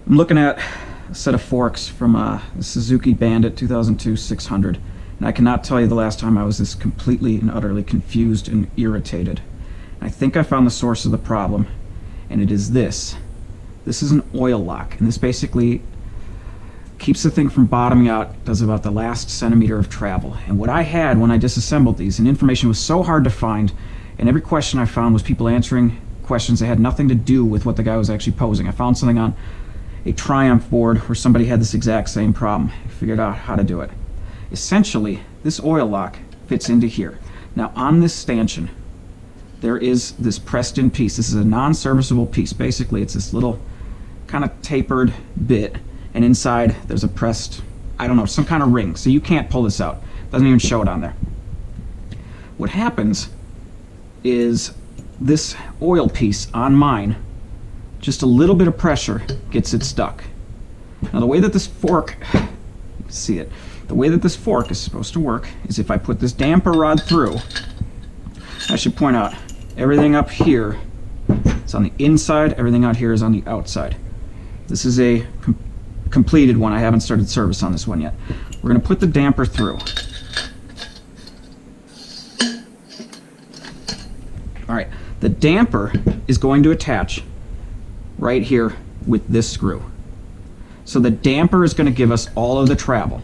I'm looking at a set of forks from a Suzuki Bandit 2002 600, and I cannot tell you the last time I was this completely and utterly confused and irritated. I think I found the source of the problem, and it is this. This is an oil lock, and this basically keeps the thing from bottoming out, does about the last centimeter of travel. And what I had when I disassembled these, and information was so hard to find, and every question I found was people answering questions that had nothing to do with what the guy was actually posing. I found something on a Triumph board where somebody had this exact same problem. I figured out how to do it. Essentially, this oil lock fits into here. Now on this stanchion, there is this pressed in piece. This is a non-serviceable piece. Basically, it's this little kind of tapered bit, and inside there's a pressed, I don't know, some kind of ring. So you can't pull this out. Doesn't even show it on there. What happens is this oil piece on mine, just a little bit of pressure gets it stuck. Now the way that this fork, you can see it, the way that this fork is supposed to work is if I put this damper rod through, I should point out, everything up here is on the inside, everything out here is on the outside. This is a completed one. I haven't started service on this one yet. We're going to put the damper through. Alright, the damper is going to attach right here with this screw. So the damper is going to give us all of the travel.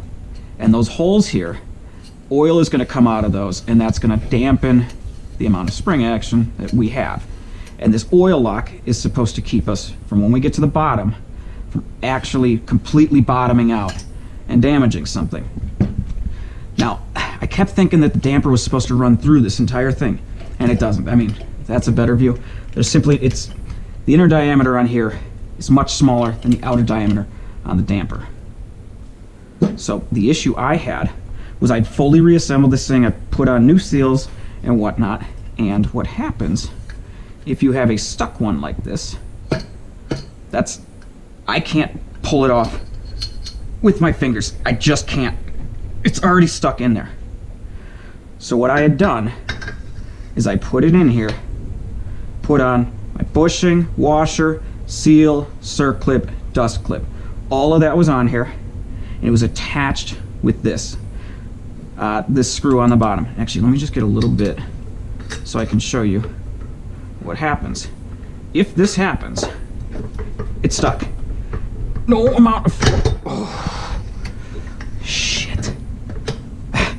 And those holes here, oil is going to come out of those, and that's going to dampen the amount of spring action that we have. And this oil lock is supposed to keep us from, when we get to the bottom, from actually completely bottoming out and damaging something. Now, I kept thinking that the damper was supposed to run through this entire thing, and it doesn't. I mean, that's a better view. There's simply, it's the inner diameter on here is much smaller than the outer diameter on the damper. So the issue I had was I'd fully reassembled this thing, I put on new seals and whatnot, and what happens if you have a stuck one like this, I can't pull it off with my fingers. I just can't. It's already stuck in there. So what I had done is I put it in here, put on my bushing, washer, seal, circlip, dust clip. All of that was on here, and it was attached with this screw on the bottom. Actually, let me just get a little bit so I can show you what happens. If this happens, it's stuck. No amount of... Oh, shit. I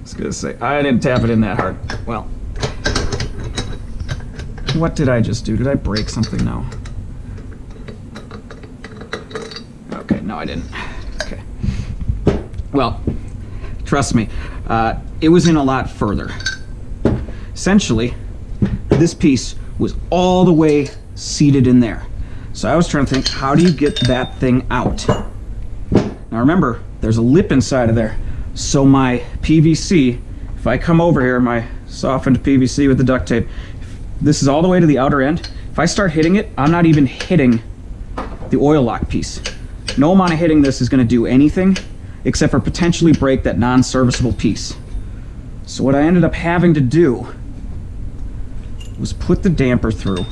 was gonna say, I didn't tap it in that hard. Well, what did I just do? Did I break something? No. Okay, no I didn't. Okay. Well, trust me, it was in a lot further. Essentially, this piece was all the way seated in there. So I was trying to think, how do you get that thing out? Now remember, there's a lip inside of there. So my PVC, if I come over here, my softened PVC with the duct tape, this is all the way to the outer end. If I start hitting it, I'm not even hitting the oil lock piece. No amount of hitting this is going to do anything except for potentially break that non-serviceable piece. So what I ended up having to do was put the damper through,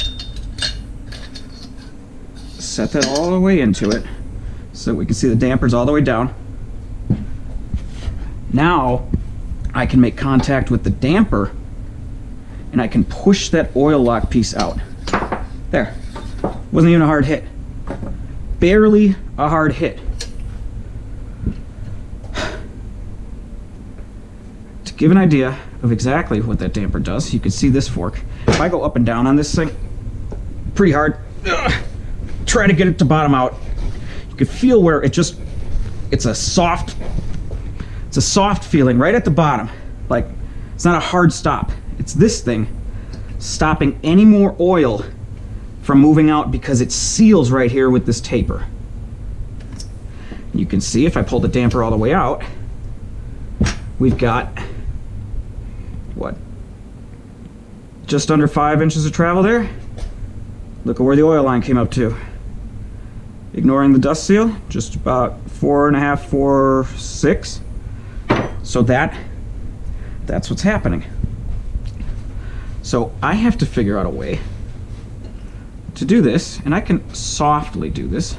set that all the way into it so we can see the damper's all the way down. Now I can make contact with the damper and I can push that oil lock piece out. There. Wasn't even a hard hit. Barely a hard hit. To give an idea of exactly what that damper does, you can see this fork. If I go up and down on this thing pretty hard, try to get it to bottom out, you can feel where it's a soft feeling right at the bottom. Like, it's not a hard stop. It's this thing stopping any more oil from moving out because it seals right here with this taper. You can see if I pull the damper all the way out, we've got, what, just under 5 inches of travel there. Look at where the oil line came up to. Ignoring the dust seal, just about 4.5, 4, 6. So that's what's happening. So I have to figure out a way to do this, and I can softly do this,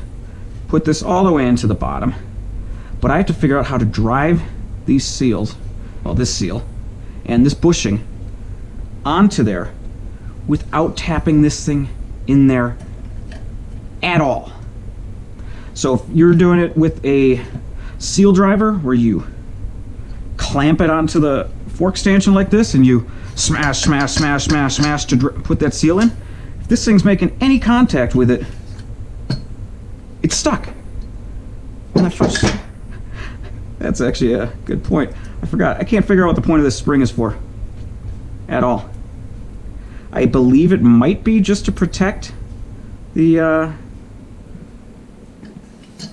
put this all the way into the bottom, but I have to figure out how to drive these seals, well, this seal and this bushing onto there without tapping this thing in there at all. So if you're doing it with a seal driver where you clamp it onto the fork stanchion like this and you smash, smash, smash, smash, smash to put that seal in, if this thing's making any contact with it, it's stuck. That's actually a good point. I forgot. I can't figure out what the point of this spring is for at all. I believe it might be just to protect the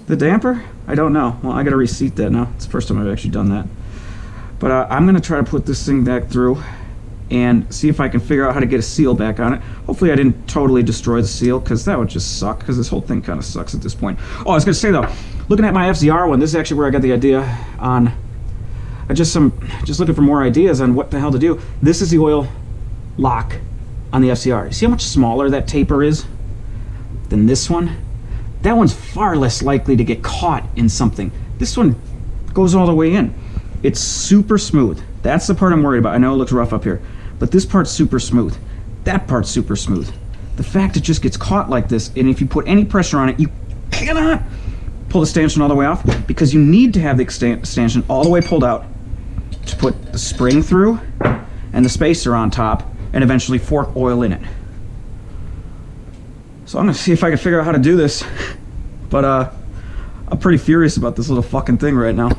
damper. I don't know. Well, I gotta reseat that now. It's the first time I've actually done that. But I'm gonna try to put this thing back through and see if I can figure out how to get a seal back on it. Hopefully I didn't totally destroy the seal, because that would just suck, because this whole thing kind of sucks at this point. Oh, I was gonna say though, looking at my FZR one, this is actually where I got the idea on, just looking for more ideas on what the hell to do. This is the oil lock on the FCR. You see how much smaller that taper is than this one? That one's far less likely to get caught in something. This one goes all the way in. It's super smooth. That's the part I'm worried about. I know it looks rough up here, but this part's super smooth. That part's super smooth. The fact it just gets caught like this, and if you put any pressure on it, you cannot pull the stanchion all the way off, because you need to have the stanchion all the way pulled out to put the spring through and the spacer on top and eventually fork oil in it. So I'm gonna see if I can figure out how to do this, but I'm pretty furious about this little fucking thing right now.